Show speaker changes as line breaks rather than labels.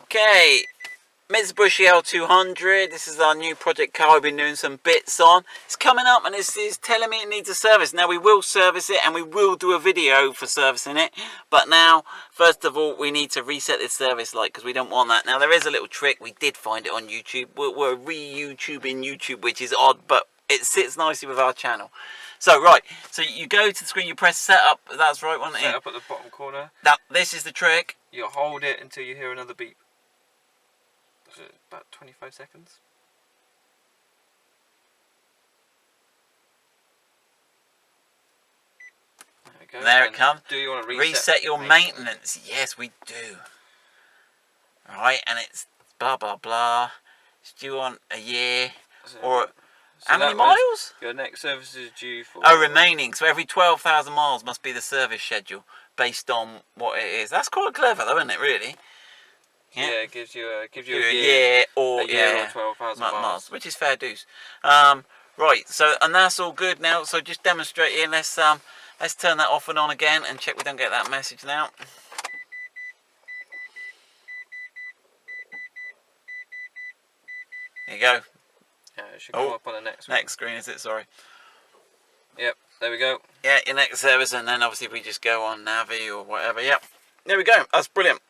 Okay, Mitsubishi L200. This is our new project car we've been doing some bits on. It's coming up and it's telling me it needs a service. Now we will service it and we will do a video for servicing it. But now, first of all, we need to reset this service light because we don't want that. Now there is a little trick. We did find it on YouTube. We're re-YouTubing YouTube, which is odd, but it sits nicely with our channel. So right, so you go to the screen, you press setup. That's right one.
Set up at the bottom corner.
This is the trick.
You hold it until you hear another beep. About 25 seconds. There we go.
There it comes.
Do you want to
reset your maintenance? Yes, we do. Right, and it's blah blah blah. It's due on a year or how many miles?
Your next service is due for.
Oh, remaining. So every 12,000 miles must be the service schedule based on what it is. That's quite clever, though, isn't it? Really.
Yeah, it gives you a
year or
12,000 miles,
which is fair dues. Right, so and that's all good now. So just demonstrate here. Let's turn that off and on again and check we don't get that message now. There you go.
Yeah, it should come up on the next one.
Next screen, is it? Sorry.
Yep, there we go.
Yeah, your next service, and then obviously we just go on Navi or whatever. Yep, there we go. That's brilliant.